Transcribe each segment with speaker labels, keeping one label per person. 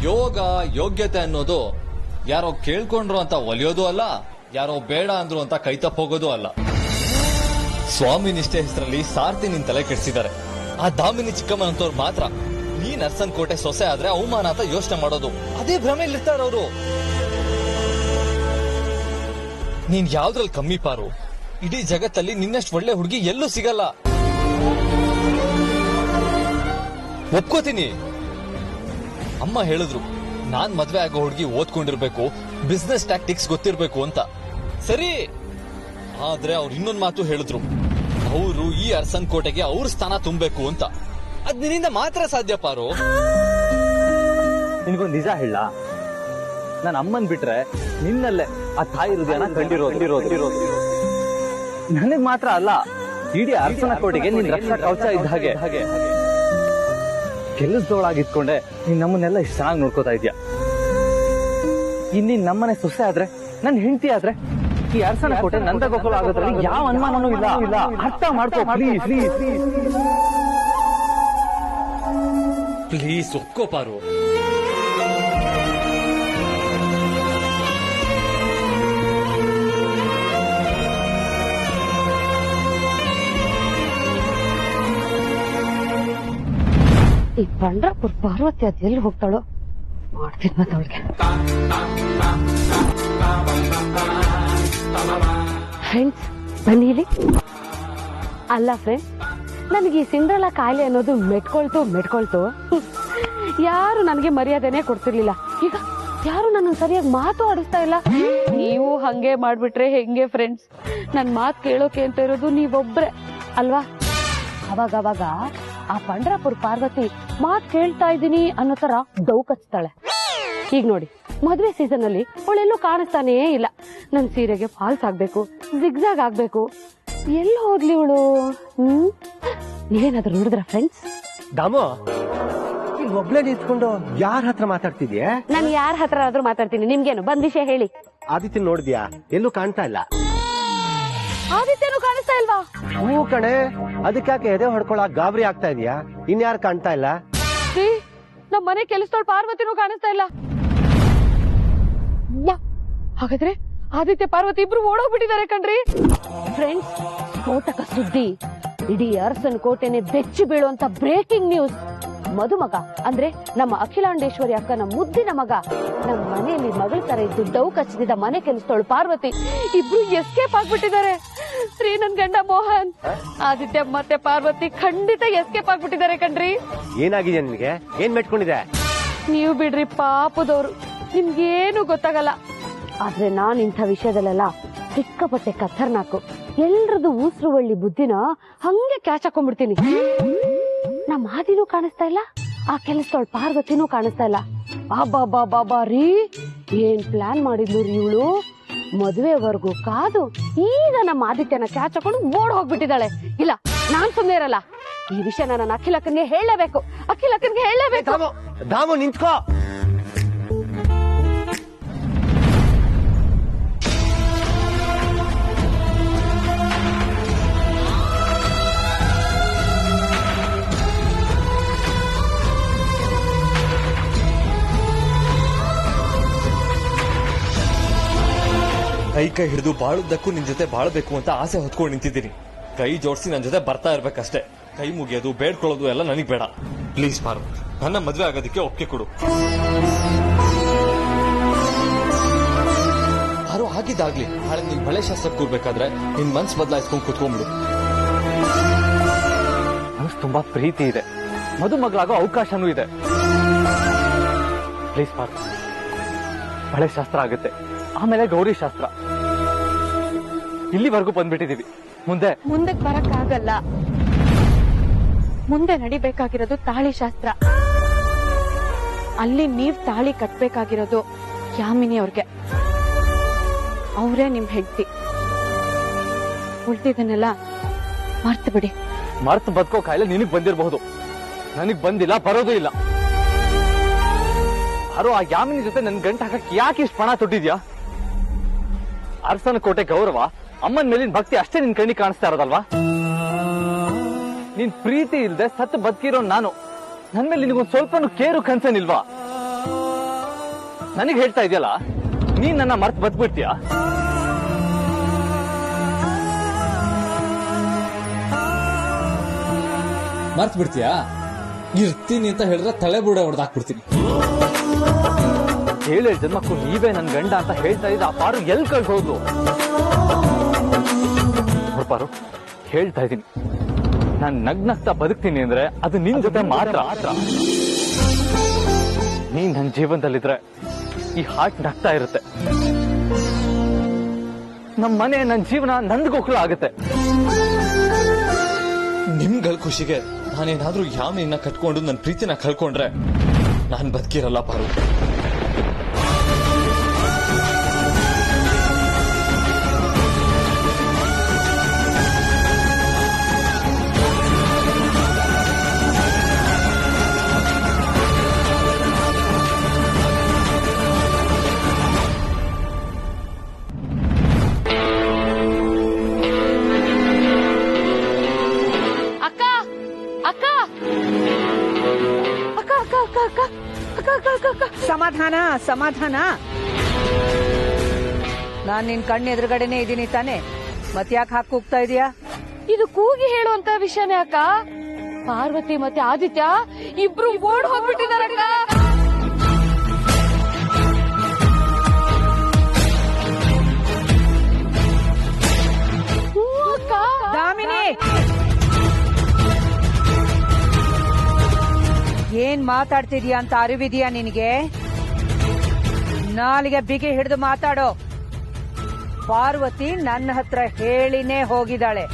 Speaker 1: ಯೋಗ ಯೋಗ್ಯತೆ ಅನ್ನೋದು ಯಾರೋ ಕೇಳ್ಕೊಂಡ್ರು ಅಂತ ಒಲಿಯೋದು ಅಲ್ಲ, ಯಾರೋ ಬೇಡ ಅಂದ್ರು ಅಂತ ಕೈತಪ್ಪ ಹೋಗೋದು ಅಲ್ಲ. ಸ್ವಾಮಿ ನಿಷ್ಠೆ ಹೆಸರಲ್ಲಿ ಸಾರ್ಥಿ ನಿನ್ ತಲೆ ಕೆಡಿಸಿದ್ದಾರೆ. ಆ ದಾಮಿನಿ ಚಿಕ್ಕಮ್ಮನಂತವ್ರು ಮಾತ್ರ ನೀನ್ ಅರಸನ್ ಕೋಟೆ ಸೊಸೆ ಆದ್ರೆ ಅವಮಾನ ಅಂತ ಯೋಚನೆ ಮಾಡೋದು. ಅದೇ ಭ್ರಮೆಯಲ್ಲಿರ್ತಾರ ಅವರು. ನೀನ್ ಯಾವ್ದ್ರಲ್ಲಿ ಕಮ್ಮಿ ಪಾರು? ಇಡೀ ಜಗತ್ತಲ್ಲಿ ನಿನ್ನಷ್ಟು ಒಳ್ಳೆ ಹುಡುಗಿ ಎಲ್ಲೂ ಸಿಗಲ್ಲ. ಒಪ್ಕೋತೀನಿ. ಅಮ್ಮ ಹೇಳಿದ್ರು ನಾನ್ ಮದ್ವೆ ಆಗೋ ಹುಡುಗಿ ಓದ್ಕೊಂಡಿರ್ಬೇಕು, ಬಿಸ್ನೆಸ್ ಟ್ಯಾಕ್ಟಿಕ್ಸ್ ಗೊತ್ತಿರ್ಬೇಕು ಅಂತ. ಸರಿ, ಆದ್ರೆ ಅವ್ರು ಇನ್ನೊಂದ್ ಮಾತು ಹೇಳಿದ್ರು, ಅವರು ಈ ಅರಸನ್ ಕೋಟೆಗೆ ಅವ್ರ ಸ್ಥಾನ ತುಂಬಬೇಕು ಅಂತ. ಅದ್ ನಿನ್ನಿಂದ ಮಾತ್ರ ಸಾಧ್ಯ ಪಾರು.
Speaker 2: ನಿನ್ಗೊಂದು ನಿಜ ಹೇಳ, ನನ್ನ ಅಮ್ಮನ್ ಬಿಟ್ರೆ ನಿನ್ನಲ್ಲೇ ಆ ತಾಯಿ ಹೃದಯನ ಕಂಡಿರೋದು. ನನಗ್ ಮಾತ್ರ ಅಲ್ಲ, ಇಡೀ ಅರಸನ ಕೋಟೆಗೆ ನಿನ್ ರಕ್ಷಾ ಕವಚ ಇದ್ದ ಹಾಗೆ. ಕೆಲಸದೊಳಾಗಿದ್ಕೊಂಡೆ ನೀನ್ ನಮ್ಮನ್ನೆಲ್ಲ ಇಷ್ಟ ಚೆನ್ನಾಗಿ ನೋಡ್ಕೋತಾ ಇದ್ಯಾ. ಇನ್ನೀನ್ ನಮ್ಮನೆ ಸೊಸೆ ಆದ್ರೆ, ನನ್ ಹೆಂಡತಿ ಆದ್ರೆ ಈ ಅರಸನ ಕೋಟೆ ನಂದ ಗೋಕುಲ ಆಗೋದ್ರಲ್ಲಿ ಯಾವ ಅನುಮಾನನೂ ಇಲ್ಲ. ಅರ್ಥ ಮಾಡ್ಕೋ
Speaker 1: ಪ್ಲೀಸ್ ಒಪ್ಕೋ ಪಾರು.
Speaker 3: ಈ ಪಂಡ್ರಾಪುರ ಪಾರ್ವತಿ ಅದ್ ಎಲ್ಲಿ ಹೋಗ್ತಾಳೋ ಮಾಡ್ತೀನಿ ಮತ್ತೆ ಅವಳಿಗೆ. ಫ್ರೆಂಡ್ಸ್ ಬನ್ನಿ ಇಲ್ಲಿ. ಅಲ್ಲ ಫ್ರೆಂಡ್ಸ್, ನನಗೆ ಈ ಸಿಂಡ್ರಲ್ಲ ಕಾಯಿಲೆ ಅನ್ನೋದು ಮೆಟ್ಕೊಳ್ತು ಯಾರು ನನಗೆ ಮರ್ಯಾದೆನೆ ಕೊಡ್ತಿರ್ಲಿಲ್ಲ. ಈಗ ಯಾರು ನನ್ನ ಸರಿಯಾಗಿ ಮಾತು ಆಡಿಸ್ತಾ ಇಲ್ಲ. ನೀವು ಹಂಗೆ ಮಾಡ್ಬಿಟ್ರೆ ಹೆಂಗೆ ಫ್ರೆಂಡ್ಸ್? ನನ್ ಮಾತು ಕೇಳೋಕೆ ಅಂತ ಇರೋದು ನೀವೊಬ್ರೆ ಅಲ್ವಾ? ಅವಾಗ ಆ ಪಂಡ್ರಾಪುರ ಪಾರ್ವತಿ ಮಾತ್ ಕೇಳ್ತಾ ಇದ್ದೀನಿ ಅನ್ನೋ ತರ ಡೌ ಕಚ್ತಾಳೆ. ಈಗ ನೋಡಿ, ಮದ್ವೆ ಸೀಸನ್ ಅಲ್ಲಿ ಅವಳೆಲ್ಲೂ ಕಾಣಿಸ್ತಾನೇ ಇಲ್ಲ. ನನ್ ಸೀರೆಗೆ ಫಾಲ್ಸ್ ಆಗ್ಬೇಕು, ಜಿಗ್ಜಾಗ್ ಆಗ್ಬೇಕು. ಎಲ್ಲ ಹೋದ್ಲಿ ಇವಳು? ನೀವೇನಾದ್ರೂ ನೋಡಿದ್ರ ಫ್ರೆಂಡ್ಸ್?
Speaker 4: ದಾಮು, ಇಲ್ಲಿ ಒಬ್ಳೆ ನಿಂತ್ಕೊಂಡು ಯಾರ ಹತ್ರ ಮಾತಾಡ್ತಿದ್ಯಾ?
Speaker 3: ನಾನು ಯಾರ ಹತ್ರ ಆದ್ರೂ ಮಾತಾಡ್ತೀನಿ, ನಿಮ್ಗೇನು? ಬಂದ್ ವಿಷಯ ಹೇಳಿ.
Speaker 4: ಆದಿತ್ಯ ನೋಡಿದ್ಯಾ? ಎಲ್ಲೂ ಕಾಣ್ತಾ ಇಲ್ಲ.
Speaker 3: ಆದಿತ್ಯನು ಕಾಣಿಸ್ತಾ ಇಲ್ವಾ?
Speaker 4: ಹೂ ಕಣೆ, ಅದಕ್ಕಾಕೆ ಎದೆ ಹೊಡ್ಕೊಳಕ್ ಗಾಬರಿ ಆಗ್ತಾ ಇದೀಯಾ? ಇನ್ಯಾರು ಕಾಣ್ತಾ ಇಲ್ಲ?
Speaker 3: ನಮ್ ಮನೆ ಕೆಲಸದೋಳ್ ಪಾರ್ವತಿನೂ ಕಾಣಿಸ್ತಾ ಇಲ್ಲ. ಹಾಗಾದ್ರೆ ಆದಿತ್ಯ ಪಾರ್ವತಿ ಇಬ್ರು ಓಡೋಗ್ಬಿಟ್ಟಿದ್ದಾರೆ ಕಣ್ರಿ. ಫ್ರೆಂಡ್ಸ್, ಸ್ಫೋಟಕ ಸುದ್ದಿ. ಇಡೀ ಅರಸನ್ ಕೋಟೆನೆ ಬೆಚ್ಚಿ ಬೀಳುವಂತ ಬ್ರೇಕಿಂಗ್ ನ್ಯೂಸ್. ಮದುಮಗ ಅಂದ್ರೆ ನಮ್ಮ ಅಖಿಲಾಂಡೇಶ್ವರಿ ಅಕ್ಕನ ಮುದ್ದಿನ ಮಗ, ನಮ್ಮ ಮನೆಯಲ್ಲಿ ಮಗಳ ತರ ಇದ್ದು ಡೌ ಕಚ್ಚಿದ ಮನೆ ಕೆಲಸದೋಳು ಪಾರ್ವತಿ ಇಬ್ರು ಎಸ್ಕೇಪ್ ಆಗ್ಬಿಟ್ಟಿದ್ದಾರೆ. ನನ್ ಗಂಡ ಮೋಹನ್, ಆದಿತ್ಯ ಮತ್ತೆ ಪಾರ್ವತಿ ಖಂಡಿತ ಎಸ್ಕೇಪ್ ಆಗ್ಬಿಟ್ಟಿದ್ದಾರೆ ಕಣ್ರಿ.
Speaker 4: ಏನಾಗಿದೆ ನಿನ್ಗೆ? ಏನ್ ಮೆಟ್ಕೊಂಡಿದೆ?
Speaker 3: ನೀವು ಬಿಡ್ರಿ ಪಾಪದವ್ರು, ನಿಮ್ಗೇನು ಗೊತ್ತಾಗಲ್ಲ. ಆದ್ರೆ ನಾನ್ ಇಂಥ ವಿಷಯದಲ್ಲೆಲ್ಲ ಸಿಕ್ಕಾಪಟ್ಟೆ ಖತರ್ನಾಕು. ಎಲ್ರದ್ದು ಉಸಿರು ಒಳ್ಳಿ ಬುದ್ಧಿನ ಹಂಗೆ ಕ್ಯಾಚ್ ಹಾಕೊಂಡ್ಬಿಡ್ತೀನಿ. ನಮ್ಮ ಆದಿನೂ ಕಾಣಿಸ್ತಾ ಇಲ್ಲ, ಆ ಕೆಲಸದೊಳ್ ಪಾರ್ವತಿನೂ ಕಾಣಿಸ್ತಾ ಇಲ್ಲ. ಬಾಬಾ ರೀ, ಏನ್ ಪ್ಲಾನ್ ಮಾಡಿದ್ಲು ರೀ ಇವಳು? ಮದುವೆವರೆಗೂ ಕಾದು ಈಗ ನಮ್ಮ ಆದಿತ್ಯನ ಕ್ಯಾಚ್ ಹಾಕೊಂಡು ಓಡ್ ಹೋಗ್ಬಿಟ್ಟಿದ್ದಾಳೆ. ಇಲ್ಲ, ನಾನ್ ಸುಮ್ಮನೆ ಇರಲ್ಲ. ಈ ವಿಷಯ ನಾನು ಅಖಿಲಕ್ಕನ್ಗೆ ಹೇಳಲೇಬೇಕು.
Speaker 4: ದಾಮು ನಿಂತ್ಕೋ.
Speaker 1: ಕೈ ಹಿಡಿದು ಬಾಳುದಕ್ಕೂ ನಿನ್ ಜೊತೆ ಬಾಳ್ಬೇಕು ಅಂತ ಆಸೆ ಹೊತ್ಕೊಂಡು ನಿಂತಿದ್ದೀನಿ. ಕೈ ಜೋಡಿಸಿ ನನ್ ಜೊತೆ ಬರ್ತಾ ಇರ್ಬೇಕಷ್ಟೇ. ಕೈ ಮುಗಿಯೋದು ಬೇಡ್ಕೊಳ್ಳೋದು ಎಲ್ಲ ನನಗ್ ಬೇಡ. ಪ್ಲೀಸ್ ಪಾರು, ನನ್ನ ಮದ್ವೆ ಆಗೋದಕ್ಕೆ ಒಪ್ಪಿಗೆ ಕೊಡು. ಯಾರು ಆಗಿದ್ದಾಗ್ಲಿ, ನಾಳೆ ನಿನ್ ಬಳೆ ಶಾಸ್ತ್ರಕ್ಕೆ ಕೂರ್ಬೇಕಾದ್ರೆ ನಿನ್ ಮನ್ಸ್ ಬದಲಾಯಿಸ್ಕೊಂಡು ಕುತ್ಕೊಂಡ್ಬಿಡು.
Speaker 2: ಮನಸ್ಸು ತುಂಬಾ ಪ್ರೀತಿ ಇದೆ, ಮದುಮಗಳಾಗೋ ಅವಕಾಶನೂ ಇದೆ. ಪ್ಲೀಸ್ ಪಾರು, ಬಳೆ ಶಾಸ್ತ್ರ ಆಗುತ್ತೆ, ಆಮೇಲೆ ಗೌರಿ ಶಾಸ್ತ್ರ. ಇಲ್ಲಿವರೆಗೂ ಬಂದ್ಬಿಟ್ಟಿದೀವಿ. ಮುಂದೆ
Speaker 3: ಬರಕ್ಕಾಗಲ್ಲ. ಮುಂದೆ ನಡಿಬೇಕಾಗಿರೋದು ತಾಳಿ ಶಾಸ್ತ್ರ. ಅಲ್ಲಿ ನೀವ್ ತಾಳಿ ಕಟ್ಬೇಕಾಗಿರೋದು ಯಾಮಿನಿ ಅವ್ರಿಗೆ. ಅವರೇ ನಿಮ್ ಹೆಂಡತಿ. ಉಳ್ದಿದ್ದನ್ನೆಲ್ಲ ಮರ್ತು ಬಿಡಿ.
Speaker 2: ಮರ್ತು ಬದುಕೋ ಕಾಯಿಲೆ ನಿನಗ್ ಬಂದಿರಬಹುದು, ನನಗ್ ಬಂದಿಲ್ಲ, ಬರೋದು ಇಲ್ಲ. ಯಾರೋ ಆ ಯಾಮಿನಿ ಜೊತೆ ನನ್ ಗಂಟು ಹಾಕಕ್ ಯಾಕೆ ಇಷ್ಟು ಪಣ ತೊಟ್ಟಿದ್ಯಾ? ಅರಸನ ಕೋಟೆ ಗೌರವ, ಅಮ್ಮನ ಮೇಲಿನ ಭಕ್ತಿ ಅಷ್ಟೇ ನಿನ್ ಕಣ್ಣಿಗೆ ಕಾಣಿಸ್ತಾ ಇರೋದಲ್ವಾ? ನಿನ್ ಪ್ರೀತಿ ಇಲ್ದೆ ಸತ್ತು ಬದುಕಿರೋ ನಾನು, ನನ್ ಮೇಲೆ ನಿನಗೊಂದು ಸ್ವಲ್ಪನೂ ಕೇರು ಕನ್ಸನ್ ಇಲ್ವಾ? ನನಗೆ ಹೇಳ್ತಾ ಇದೆಯಲ್ಲ, ನೀನ್ ನನ್ನ ಮರ್ತು ಬದ್ಬಿಡ್ತೀಯಾ?
Speaker 1: ಮರ್ತ್ ಬಿಡ್ತೀಯಾ? ಇರ್ತೀನಿ ಅಂತ ಹೇಳಿದ್ರೆ ತಲೆ ಬುಡ ಹೊಡೆದಾಕ್ಬಿಡ್ತೀನಿ.
Speaker 2: 7 ಜನ್ಮಕ್ಕೂ ನೀವೇ ನನ್ ಗಂಡ ಅಂತ ಹೇಳ್ತಾ ಇದ್ದ ಆ ಪಾರು ಎಲ್ ಕಳ್ಸೋದು? ಪಾರು, ಹೇಳ್ತಾ ಇದ್ದೀನಿ, ನಾನ್ ನಗ್ನಗ್ತಾ ಬದುಕ್ತೀನಿ ಅಂದ್ರೆ ಅದು ನಿನ್ ಜೊತೆ ಮಾತ್ರ. ನೀನ್ ನನ್ನ ಜೀವನದಲ್ಲಿದ್ರೆ ಈ ಹಾರ್ಟ್ ನಗ್ತಾ ಇರುತ್ತೆ. ನಮ್ ಮನೆ, ನನ್ ಜೀವನ ನಂದ್ಗೋಕ್ಳು ಆಗುತ್ತೆ.
Speaker 1: ನಿಮ್ಗಳ ಖುಷಿಗೆ ನಾನೇನಾದ್ರೂ ಯಾಮಿನ ಕಟ್ಕೊಂಡು ನನ್ನ ಪ್ರೀತಿನ ಕಳ್ಕೊಂಡ್ರೆ ನಾನ್ ಬದುಕಿರಲ್ಲ ಪಾರು.
Speaker 5: ಸಮಾಧಾನ ಸಮಾಧಾನ. ನಾನ್ ನಿನ್ ಕಣ್ಣೆದುರುಗಡೆನೆ ಇದ್ದೀನಿ ತಾನೆ, ಮತ್ಯಾಕ್ ಹಾಕಿ ಕೂಗ್ತಾ ಇದೀಯಾ?
Speaker 3: ಇದು ಕೂಗಿ ಹೇಳುವಂತ ವಿಷಯನೇ ಅಕ್ಕ. ಪಾರ್ವತಿ ಮತ್ತೆ ಆದಿತ್ಯ ಇಬ್ರು ಓಡ್ ಹೋಗ್ಬಿಟ್ಟಿದಾರಕ್ಕ.
Speaker 5: ದಾಮಿನಿ, ಏನ್ ಮಾತಾಡ್ತಿದ್ಯಾ ಅಂತ ಅರಿವಿದ್ಯಾ ನಿನಗೆ? ನಾಲಿಗೆ ಬಿಗಿ ಹಿಡಿದು ಮಾತಾಡೋ. ಪಾರ್ವತಿ ನನ್ನ ಹತ್ರ ಹೇಳಿನೇ ಹೋಗಿದ್ದಾಳೆ.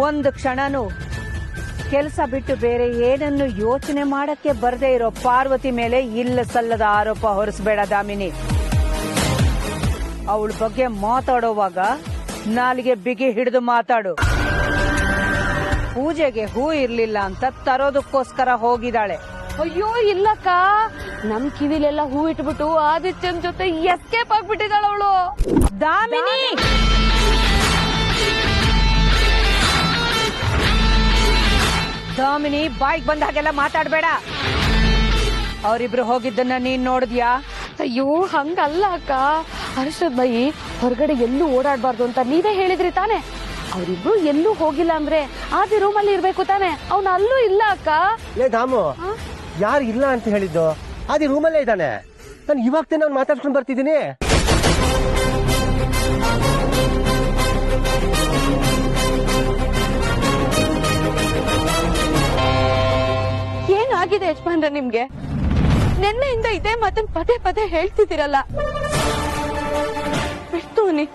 Speaker 5: ಒಂದು ಕ್ಷಣನೂ ಕೆಲಸ ಬಿಟ್ಟು ಬೇರೆ ಏನನ್ನು ಯೋಚನೆ ಮಾಡಕ್ಕೆ ಬರ್ದೇ ಇರೋ ಪಾರ್ವತಿ ಮೇಲೆ ಇಲ್ಲ ಸಲ್ಲದ ಆರೋಪ ಹೊರಿಸಬೇಡ ದಾಮಿನಿ. ಅವಳ ಬಗ್ಗೆ ಮಾತಾಡೋವಾಗ ನಾಲಿಗೆ ಬಿಗಿ ಹಿಡಿದು ಮಾತಾಡು. ಪೂಜೆಗೆ ಹೂ ಇರ್ಲಿಲ್ಲ ಅಂತ ತರೋದಕ್ಕೋಸ್ಕರ ಹೋಗಿದ್ದಾಳೆ.
Speaker 3: ಅಯ್ಯೋ ಇಲ್ಲಕ್ಕ, ನಮ್ ಕಿವಿಲೆಲ್ಲ ಹೂ ಇಟ್ಬಿಟ್ಟು ಆದಿತ್ಯನ್ ಜೊತೆ ಎಸ್ಕೇಪ್ ಆಗ್ಬಿಟ್ಟಿದ್ದಾಳ ಅವಳು.
Speaker 5: ದಾಮಿನಿ, ದಾಮಿನಿ, ಬಾಯ್ಗೆ ಬಂದ ಹಾಗೆಲ್ಲ ಮಾತಾಡ್ಬೇಡ. ಅವರಿಬ್ರು ಹೋಗಿದ್ದನ್ನ ನೀನ್ ನೋಡಿದ್ಯಾ?
Speaker 3: ಅಯ್ಯೋ ಹಂಗಲ್ಲ ಅಕ್ಕ, ಹರ್ಷದ್ ಬೈ ಹೊರಗಡೆ ಎಲ್ಲೂ ಓಡಾಡ್ಬಾರ್ದು ಅಂತ ನೀವೇ ಹೇಳಿದ್ರಿ ತಾನೆ. ಅವರಿಬ್ರು ಎಲ್ಲೂ ಹೋಗಿಲ್ಲ ಅಂದ್ರೆ ಆದಿ ರೂಮಲ್ಲಿ ಇರ್ಬೇಕು ತಾನೆ. ಅವನ ಅಲ್ಲೂ ಇಲ್ಲ ಅಕ್ಕ.
Speaker 4: ಲೇ ದಾಮು, ಯಾರು ಇಲ್ಲ ಅಂತ ಹೇಳಿದ್ದು? ಅದೇ ರೂಮಲ್ಲೇ ಇದ್ದಾನೆ. ನಾನು ಇವಾಗ ತಾನೆ ಅವ್ನು ಮಾತಾಡ್ಸ್ಕೊಂಡು ಬರ್ತಿದ್ದೀನಿ.
Speaker 3: ಏನಾಗಿದೆ ಯಜಮಾನ್ರೆ ನಿಮ್ಗೆ? ನಿನ್ನೆಯಿಂದ ಇದೇ ಮಾತನ್ ಪದೇ ಪದೇ ಹೇಳ್ತಿದ್ದೀರಲ್ಲ. ಬಿಡ್ತೋನಿ,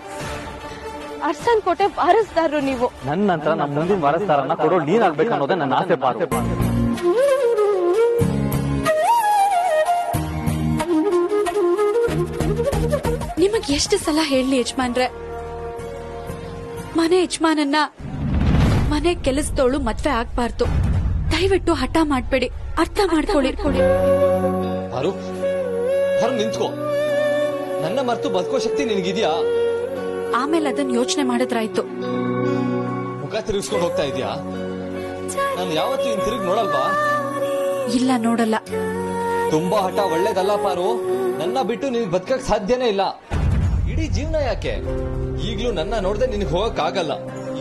Speaker 3: ಅರ್ಸನ್ ಕೋಟೆ ವಾರಸ್ದಾರರು ನೀವು.
Speaker 2: ನನ್ನ ನಂತರ ನಮ್ಮ ಮುಂದಿನ ವಾರಸ್ದಾರನ್ನ ಕೊಡೋಳು ನೀನಾಗ್ಬೇಕು ಅನ್ನೋದೇ ನನ್ನ ಆಸೆ ಪಾರು.
Speaker 6: ನಿಮಗ್ ಎಷ್ಟು ಸಲ ಹೇಳಿ ಯಜಮಾನ್ರೆ, ಮನೆ ಯಜಮಾನನ್ನ ಮನೆ ಕೆಲಸದವಳು ಮದ್ವೆ ಆಗ್ಬಾರ್ದು. ದಯವಿಟ್ಟು ಹಠ ಮಾಡ್ಬೇಡಿ, ಅರ್ಥ ಮಾಡ್ಕೊಳ್ಳಿ.
Speaker 1: ಪಾರು, ನಿಂತ್ಕೋ. ನನ್ನ ಮರ್ತು ಬದುಕೋ ಶಕ್ತಿ ನಿನ್ಗಿದ್ಯಾ?
Speaker 6: ಆಮೇಲೆ ಅದನ್ನ ಯೋಚನೆ ಮಾಡಿದ್ರಾಯ್ತು.
Speaker 1: ಮುಖ ತಿರುಗಿಸ್ಕೊಂಡು ಹೋಗ್ತಾ ಇದೀಯಾ? ನಾನು ಯಾವತ್ತೂ ಇನ್ ತಿರುಗಿ ನೋಡಲ್ವಾ?
Speaker 6: ಇಲ್ಲ, ನೋಡಲ್ಲ.
Speaker 1: ತುಂಬಾ ಹಠ ಒಳ್ಳೇದಲ್ಲ ಪಾರು. ನನ್ನ ಬಿಟ್ಟು ನಿನ್ ಬದುಕಕ್ ಸಾಧ್ಯನೇ ಇಲ್ಲ. ಇಡೀ ಜೀವನ ಯಾಕೆ? ಈಗ್ಲೂ ನನ್ನ ನೋಡ್ದೆ ನಿನ್ಗೆ ಹೋಗಕ್ ಆಗಲ್ಲ.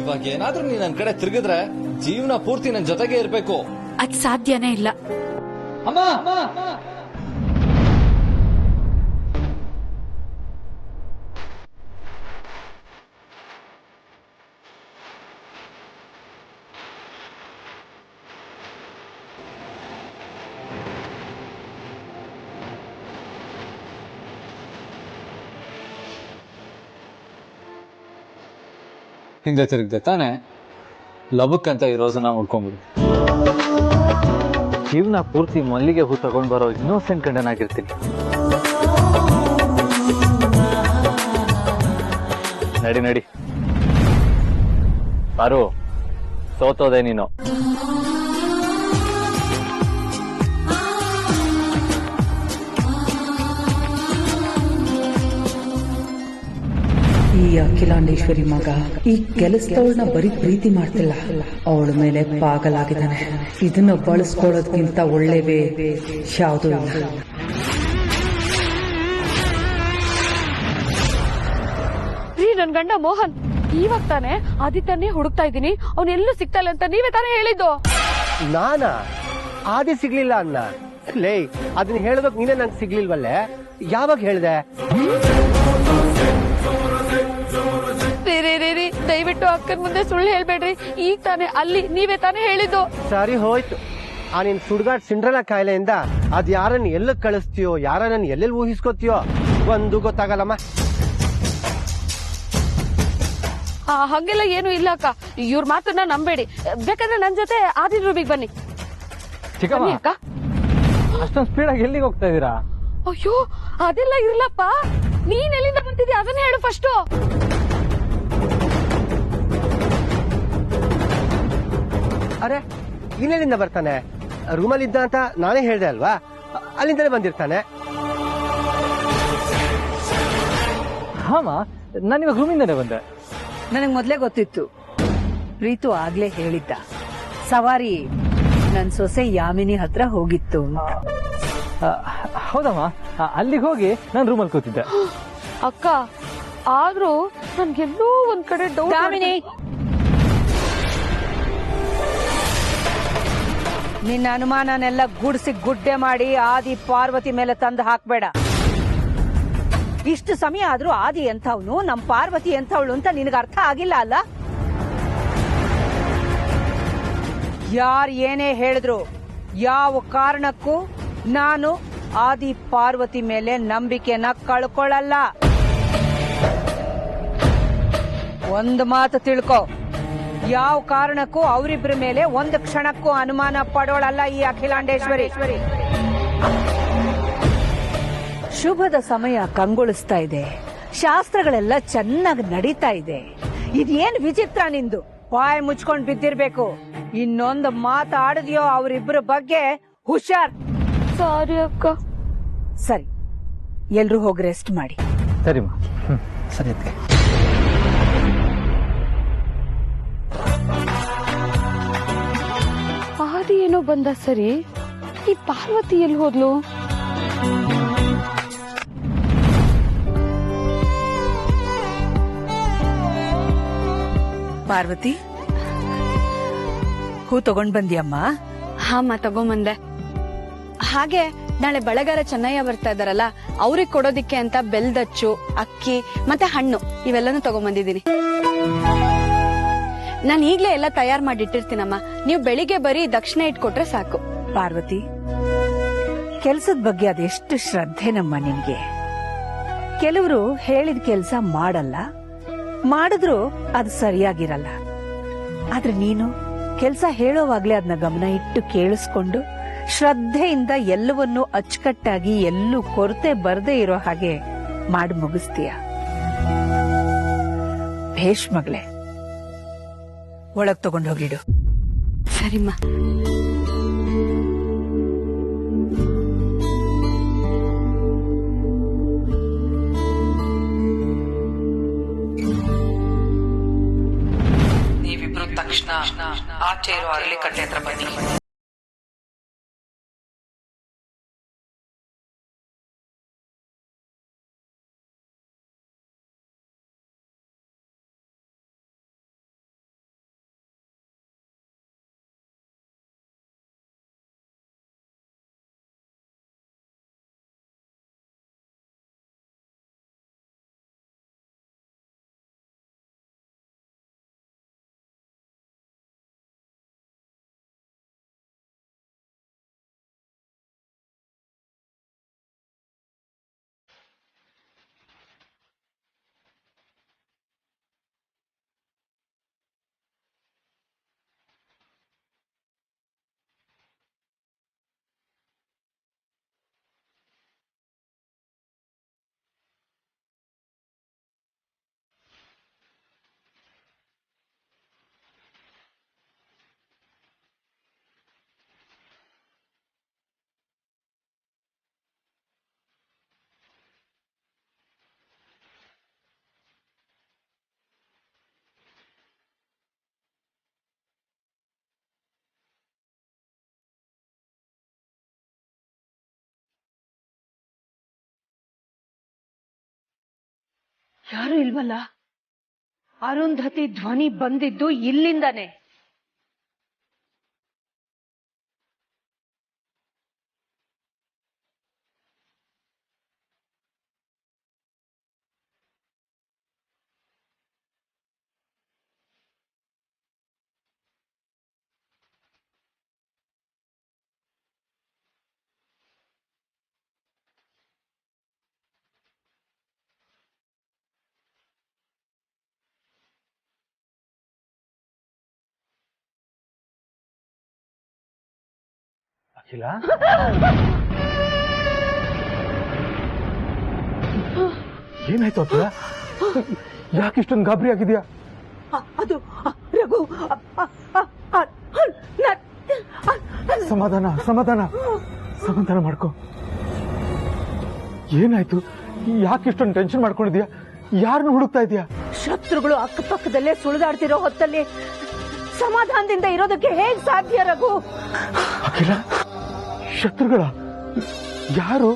Speaker 1: ಇವಾಗ ಏನಾದ್ರೂ ನೀನ್ ನನ್ ಕಡೆ ತಿರುಗಿದ್ರೆ ಜೀವನ ಪೂರ್ತಿ ನನ್ ಜೊತೆಗೆ ಇರ್ಬೇಕು.
Speaker 6: ಅದ್ ಸಾಧ್ಯನೇ ಇಲ್ಲ.
Speaker 1: ಅಮ್ಮ, ಹಿಂದೆ ತಿರುಗಿದೆ ತಾನೆ. ಲಬಕ್ ಅಂತ ಈ ರೋಸನ್ನ ಉಳ್ಕೊಂಡ್ಬಿಡು.
Speaker 2: ಜೀವನ ಪೂರ್ತಿ ಮಲ್ಲಿಗೆ ಹೂ ತಗೊಂಡ್ ಬರೋ ಇನ್ನೋಸೆಂಟ್ ಗಂಡನಾಗಿರ್ತೀನಿ. ನಡಿ ನಡಿ ಪಾರು, ಸೋತೋದೆ ನೀನು.
Speaker 5: ಈ
Speaker 7: ಅಖಿಲಾಂಡೇಶ್ವರಿ ಮಗ ಈ ಕೆಲಸದವಳನ್ನ ಬರೀ ಪ್ರೀತಿ ಮಾಡ್ತಿಲ್ಲ, ಅವಳ ಮೇಲೆ ಪಾಗಲಾಗಿದ್ದಾನೆ. ಇದನ್ನ ಬಳಸ್ಕೊಳ್ಳೋದ್ಕಿಂತ ಒಳ್ಳೇವೇ ಯಾವುದೂ ಇಲ್ಲ.
Speaker 3: ರೀ ನನ್ ಗಂಡ ಮೋಹನ್, ಇವಾಗ ತಾನೆ ಆದಿತ್ಯನೇ ಹುಡುಕ್ತಾ ಇದ್ದೀನಿ, ಅವನೆಲ್ಲೂ ಸಿಗ್ತಾಯಿಲ್ಲ ಅಂತ ನೀವೇ ತಾನೇ ಹೇಳಿದ್ದು.
Speaker 4: ನಾನಾ ಆದಿ ಸಿಗ್ಲಿಲ್ಲ ಅನ್ನ ಲೇ, ಅದನ್ನ ಹೇಳೋದಕ್ ನೀನೇ ನಂಗೆ ಸಿಗ್ಲಿಲ್ವಲ್ಲೇ? ಯಾವಾಗ ಹೇಳ್ದೆ?
Speaker 3: ರೀ ದಯವಿಟ್ಟು ಅಕ್ಕನ ಮುಂದೆ ಸುಳ್ಳು ಹೇಳ್ಬೇಡ್ರಿ. ಈಗ ತಾನೆ ಅಲ್ಲಿ ನೀವೇ ತಾನೇ ಹೇಳಿದ್ದು.
Speaker 4: ಸರಿ ಹೋಯ್ತು. ಆ ನಿನ್ ಸುಡ್ಗಾಡ್ ಸಿಂಡ್ರಲ ಕಾಯಿಲೆಯಿಂದ ಅದ್ ಯಾರನ್ನ ಎಲ್ಲ ಕಳಿಸ್ತೀಯೋ, ಯಾರನ್ನ ಎಲ್ಲೆಲ್ಲಿ ಊಹಿಸ್ಕೋತೀಯೋ ಒಂದು ಗೊತ್ತಾಗಲ್ಲಮ್ಮ.
Speaker 3: ಹಂಗೆಲ್ಲ ಏನು ಇಲ್ಲ ಅಕ್ಕ, ಇವ್ರ ಮಾತನ್ನ ನಂಬೇಡಿ. ಬೇಕಾದ್ರೆ ನನ್ ಜೊತೆ ಆದಿ ರೂಮಿಗೆ ಬನ್ನಿ.
Speaker 2: ಚಿಕ್ಕಮ್ಮ,
Speaker 3: ಅಕ್ಕ
Speaker 2: ಅಷ್ಟೊಂದು ಸ್ಪೀಡ್ ಆಗಿ ಎಲ್ಲಿಗೆ ಹೋಗ್ತಾ ಇದೀರಾ?
Speaker 3: ಅಯ್ಯೋ ಅದೆಲ್ಲ ಇರ್ಲಪ್ಪ, ನೀನ್ ಎಲ್ಲಿಂದ ಬರ್ತಿದ್ಯಾ ಅದನ್ನ ಹೇಳು ಫಸ್ಟ್.
Speaker 4: ಅರೆ ಇನ್ನೆಲ್ಲಿಂದ ಬರ್ತಾನೆ? ರೂಮಲ್ಲಿ ಇದ್ದ ಅಂತ ನಾನೇ ಹೇಳ್ದೆ ಅಲ್ವಾ? ಅಲ್ಲಿಂದಲೇ ಬಂದಿರ್ತಾನೆ.
Speaker 2: ಹಾಮ, ನಾನು ಇವಾಗ ರೂಮಿಂದಾನೆ ಬಂದೆ.
Speaker 5: ನನಗೆ ಮೊದ್ಲೇ ಗೊತ್ತಿತ್ತು. ಪ್ರೀತು ಆಗ್ಲೇ ಹೇಳಿದ್ದ, ಸವಾರಿ ನನ್ ಸೊಸೆ ಯಾಮಿನಿ ಹತ್ರ ಹೋಗಿತ್ತು ಅಂತ.
Speaker 2: ಹೌದಮ್ಮ, ಅಲ್ಲಿಗೆ ಹೋಗಿ ನಾನು ರೂಮಲ್ಲಿ ಕೂತಿದ್ದೆ.
Speaker 3: ಅಕ್ಕ ಆದ್ರೂ ನನ್ಗೆಲ್ಲೋ ಒಂದ್ ಕಡೆ ಡೌಟ್.
Speaker 5: ಯಾಮಿನಿ, ನಿನ್ನ ಅನುಮಾನನೆಲ್ಲ ಗುಡ್ಸಿ ಗುಡ್ಡೆ ಮಾಡಿ ಆದಿ ಪಾರ್ವತಿ ಮೇಲೆ ತಂದು ಹಾಕ್ಬೇಡ. ಇಷ್ಟು ಸಮಯ ಆದ್ರೂ ಆದಿ ಎಂಥವ್ನು, ನಮ್ ಪಾರ್ವತಿ ಎಂಥವಳು ಅಂತ ನಿನಗೆ ಅರ್ಥ ಆಗಿಲ್ಲ ಅಲ್ಲ? ಯಾರ್ ಏನೇ ಹೇಳಿದ್ರು ಯಾವ ಕಾರಣಕ್ಕೂ ನಾನು ಆದಿ ಪಾರ್ವತಿ ಮೇಲೆ ನಂಬಿಕೆನ ಕಳ್ಕೊಳ್ಳಲ್ಲ. ಒಂದು ಮಾತು ತಿಳ್ಕೊ, ಯಾವ ಕಾರಣಕ್ಕೂ ಅವರಿಬ್ಬರ ಮೇಲೆ ಒಂದು ಕ್ಷಣಕ್ಕೂ ಅನುಮಾನ ಪಡೋಳಲ್ಲ ಈ ಅಖಿಲಾಂಡೇಶ್ವರಿ. ಶುಭದ ಸಮಯ ಕಂಗೊಳಿಸ್ತಾ ಇದೆ, ಶಾಸ್ತ್ರಗಳೆಲ್ಲ ಚೆನ್ನಾಗಿ ನಡೀತಾ ಇದೆ. ಇದೇನ್ ವಿಚಿತ್ರ ನಿಂದು? ಬಾಯ್ ಮುಚ್ಕೊಂಡ್ ಬಿದ್ದಿರ್ಬೇಕು. ಇನ್ನೊಂದು ಮಾತಾಡಿದ್ಯೋ ಅವರಿಬ್ಬರ ಬಗ್ಗೆ ಹುಷಾರ್.
Speaker 3: ಸಾರಿ ಅಕ್ಕ.
Speaker 5: ಸರಿ, ಎಲ್ರೂ ಹೋಗಿ ರೆಸ್ಟ್ ಮಾಡಿ.
Speaker 2: ಸರಿಮ್ಮ, ಸರಿ ಅದಕ್ಕೆ.
Speaker 3: ಆದಿ ಏನೋ ಬಂದ ಸರಿ, ಈ ಪಾರ್ವತಿ ಎಲ್ಲಿ ಹೋದ್ಲು?
Speaker 5: ಪಾರ್ವತಿ, ಹೂ ತಗೊಂಡ್ ಬಂದಿಯಮ್ಮ?
Speaker 6: ಹಾಮ್ಮ ತಗೊಂಬಂದೆ. ಹಾಗೆ ನಾಳೆ ಬಳಗಾರ ಚೆನ್ನಯ್ಯ ಬರ್ತಾ ಇದಾರಲ್ಲ, ಅವ್ರಿಗೆ ಕೊಡೋದಿಕ್ಕೆ ಅಂತ ಬೆಲ್ದಚ್ಚು, ಅಕ್ಕಿ ಮತ್ತೆ ಹಣ್ಣು ಇವೆಲ್ಲನೂ ತಗೊಂಬಂದಿದ್ದೀನಿ. ನಾನು ಈಗ್ಲೇ ಎಲ್ಲ ತಯಾರು ಮಾಡಿಟ್ಟಿರ್ತೀನಮ್ಮ, ನೀವು ಬೆಳಿಗ್ಗೆ ಬರೀ ದಕ್ಷಿಣ ಇಟ್ಕೊಟ್ರೆ ಸಾಕು.
Speaker 5: ಪಾರ್ವತಿ, ಕೆಲ್ಸದ ಬಗ್ಗೆ ಅದೆಷ್ಟು ಶ್ರದ್ಧೆ ನಮ್ಮ ನಿನ್ಗೆ. ಕೆಲವರು ಹೇಳಿದ ಕೆಲ್ಸ ಮಾಡಲ್ಲ, ಮಾಡಿದ್ರು ಅದು ಸರಿಯಾಗಿರಲ್ಲ. ಆದ್ರೆ ನೀನು ಕೆಲ್ಸ ಹೇಳೋವಾಗ್ಲೇ ಅದನ್ನ ಗಮನ ಇಟ್ಟು ಕೇಳಿಸ್ಕೊಂಡು ಶ್ರದ್ಧೆಯಿಂದ ಎಲ್ಲವನ್ನೂ ಅಚ್ಚುಕಟ್ಟಾಗಿ ಎಲ್ಲೂ ಕೊರತೆ ಬರದೇ ಇರೋ ಹಾಗೆ ಮಾಡಿ ಮುಗಿಸ್ತೀಯ. ಭೇಷ್ ಮಗಳೇ, ಒಳಗ್ ತಗೊಂಡು ಹೋಗಿಡು.
Speaker 6: ಸರಿಮ್ಮ.
Speaker 7: ನೀವಿಬ್ರು ತಕ್ಷಣ ಆಚೆ ಇರೋ ಅರಳಿ ಕಟ್ಟೆ ಹತ್ರ ಬನ್ನಿ.
Speaker 5: ಯಾರು ಇಲ್ವಲ್ಲ? ಅರುಂಧತಿ ಧ್ವನಿ ಬಂದಿದ್ದು ಇಲ್ಲಿಂದಾನೆ.
Speaker 2: ಅಖಿಲ, ಏನಾಯ್ತು ಅಖಿಲ? ಯಾಕೆ ಇಷ್ಟೊಂದು ಗಾಬರಿ ಆಗಿದ್ಯಾ?
Speaker 5: ಅದು ರಘು,
Speaker 2: ಸಮಾಧಾನ ಸಮಾಧಾನ ಸಮಾಧಾನ ಮಾಡ್ಕೊ. ಏನಾಯ್ತು? ಯಾಕೆ ಇಷ್ಟೊಂದು ಟೆನ್ಷನ್ ಮಾಡ್ಕೊಂಡಿದ್ಯಾ? ಯಾರನ್ನು ಹುಡುಕ್ತಾ ಇದೀಯಾ?
Speaker 5: ಶತ್ರುಗಳು ಅಕ್ಕಪಕ್ಕದಲ್ಲೇ ಸುಳಿದಾಡ್ತಿರೋ ಹೊತ್ತಲ್ಲಿ ಸಮಾಧಾನದಿಂದ ಇರೋದಕ್ಕೆ ಹೇಗ್ ಸಾಧ್ಯ ರಘು?
Speaker 2: ಅಖಿಲ, ಶತ್ರುಗಳ ಯಾರು?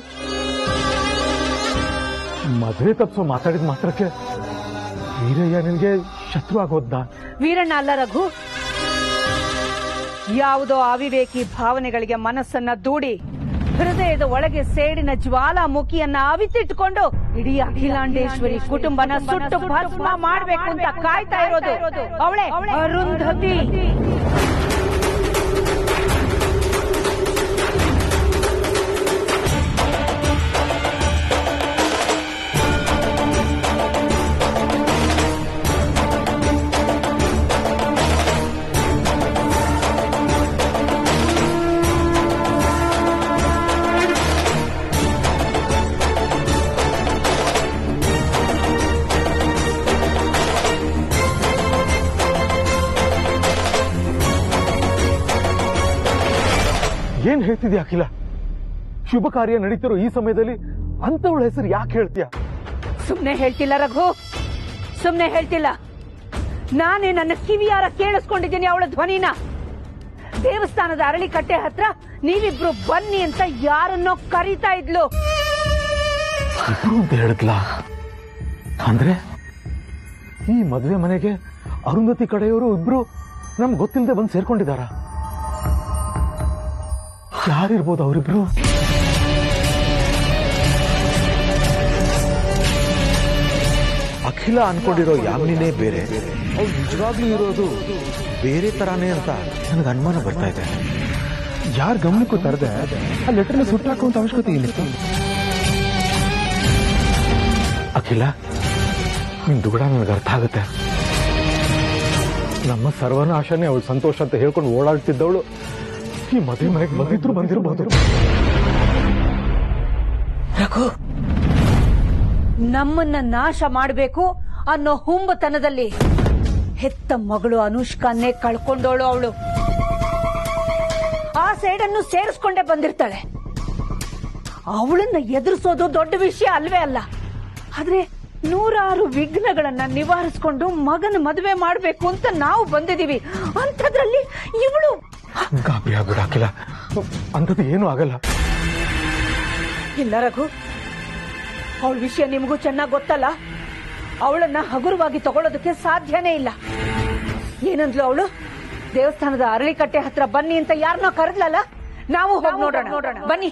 Speaker 2: ಮದುವೆ ತಪ್ಪಿಸೋ ಮಾತಾಡಿದ ಮಾತ್ರಕ್ಕೆ ವೀರಯ್ಯ ನಿನ್ಗೆ ಶತ್ರು ಆಗೋದ್ದ?
Speaker 5: ವೀರಣ್ಣ ಅಲ್ಲ ರಘು, ಯಾವುದೋ ಅವಿವೇಕಿ ಭಾವನೆಗಳಿಗೆ ಮನಸ್ಸನ್ನ ದೂಡಿ ಹೃದಯದ ಒಳಗೆ ಸೇಡಿನ ಜ್ವಾಲಾಮುಖಿಯನ್ನ ಅವಿತಿಟ್ಟುಕೊಂಡು ಇಡೀ ಅಖಿಲಾಂಡೇಶ್ವರಿ ಕುಟುಂಬನ ಸುಟ್ಟು ಭಸ್ಮ ಮಾಡ್ಬೇಕು ಅಂತ ಕಾಯ್ತಾ ಇರೋದು ಅವಳೇ ಅರುಂಧತಿ.
Speaker 2: ಏನ್ ಹೇಳ್ತಿದ್ಯಾ ಅಖಿಲ? ಶುಭ ಕಾರ್ಯ ನಡೀತಿರೋ ಈ ಸಮಯದಲ್ಲಿ ಅಂತವಳ ಹೆಸರು ಯಾಕೆ ಹೇಳ್ತೀಯ?
Speaker 5: ಸುಮ್ನೆ ಹೇಳ್ತಿಲ್ಲ ರಘು, ಸುಮ್ನೆ ಹೇಳ್ತಿಲ್ಲ. ನಾನೇ ನನ್ನ ಕಿವಿಯಾರ ಕೇಳಿಸ್ಕೊಂಡಿದ್ದೀನಿ ಅವಳ ಧ್ವನಿನ. ದೇವಸ್ಥಾನದ ಅರಳಿಕಟ್ಟೆ ಹತ್ರ ನೀವಿಬ್ರು ಬನ್ನಿ ಅಂತ ಯಾರನ್ನೋ ಕರೀತಾ ಇದ್ಲು.
Speaker 2: ಇಬ್ರು ಅಂತ ಹೇಳಿದ್ಲಾ? ಅಂದ್ರೆ ಈ ಮದುವೆ ಮನೆಗೆ ಅರುಂಧತಿ ಕಡೆಯವರು ಇಬ್ರು ನಮ್ಗೆ ಗೊತ್ತಿಲ್ಲದೆ ಬಂದು ಸೇರ್ಕೊಂಡಿದಾರ? ಯಾರಿರ್ಬೋದು ಅವರಿಬ್ರು?
Speaker 8: ಅಖಿಲ ಅನ್ಕೊಂಡಿರೋ ಯಾಮಿನಿನೇ ಬೇರೆ, ಅವ್ರು ನಿಜವಾಗ್ಲೂ ಇರೋದು ಬೇರೆ ತರಾನೇ ಅಂತ ನನಗೆ ಅನುಮಾನ ಬರ್ತಾ ಇದೆ.
Speaker 2: ಯಾರ ಗಮನಕ್ಕೂ ತರದೆ ಆ ಲೆಟರ್ನ ಸುಟ್ಟಾಕುವಂತ ಅವಶ್ಯಕತೆ ಏನಿತ್ತು? ಅಖಿಲ, ನಿನ್ ದುಗುಡ ನನಗೆ ಅರ್ಥ ಆಗುತ್ತೆ. ನಮ್ಮ ಸರ್ವನಾಶನೇ ಅವಳು ಸಂತೋಷ ಅಂತ ಹೇಳ್ಕೊಂಡು ಓಡಾಡ್ತಿದ್ದವಳು ಈ ಮದುವೆ ಮನೆಗೆ ಬಂದಿರಬಹುದು.
Speaker 5: ರಘು, ನಮ್ಮನ್ನ ನಾಶ ಮಾಡಬೇಕು ಅನ್ನೋ ಹುಂಬತನದಲ್ಲಿ ಹೆತ್ತ ಮಗಳು ಅನುಷ್ಕಾನ್ನೇ ಕಳ್ಕೊಂಡೋಳು ಅವಳು. ಆ ಸೈಡನ್ನು ಸೇರಿಸ್ಕೊಂಡೇ ಬಂದಿರ್ತಾಳೆ. ಅವಳನ್ನ ಎದುರಿಸೋದು ದೊಡ್ಡ ವಿಷಯ ಅಲ್ವೇ ಅಲ್ಲ. ಆದ್ರೆ ನೂರಾರು ವಿಘ್ನಗಳನ್ನ ನಿವಾರಿಸಿಕೊಂಡು ಮಗನ ಮದುವೆ ಮಾಡಬೇಕು ಅಂತ ನಾವು ಬಂದಿದೀವಿ. ಅಂಥದ್ರಲ್ಲಿ ಇವಳು
Speaker 2: ಗಾಬರಿ ಆಗ್ಬಿಡ ಅಖಿಲ, ಅಂಥದ್ದು ಏನೂ ಆಗಲ್ಲ.
Speaker 5: ಇಲ್ಲ ರಘು, ಅವಳ ವಿಷಯ ನಿಮಗೂ ಚೆನ್ನಾಗಿ ಗೊತ್ತಲ್ಲ. ಅವಳನ್ನ ಹಗುರವಾಗಿ ತಗೊಳ್ಳೋದಕ್ಕೆ ಸಾಧ್ಯನೇ ಇಲ್ಲ. ಏನಂದ್ಲು ಅವಳು? ದೇವಸ್ಥಾನದ ಅರಳಿಕಟ್ಟೆ ಹತ್ರ ಬನ್ನಿ ಅಂತ ಯಾರನ್ನೋ ಕರೆದ್ಲಲ್ಲ, ನಾವು ಹೋಗಿ ನೋಡೋಣ. ಬನ್ನಿ.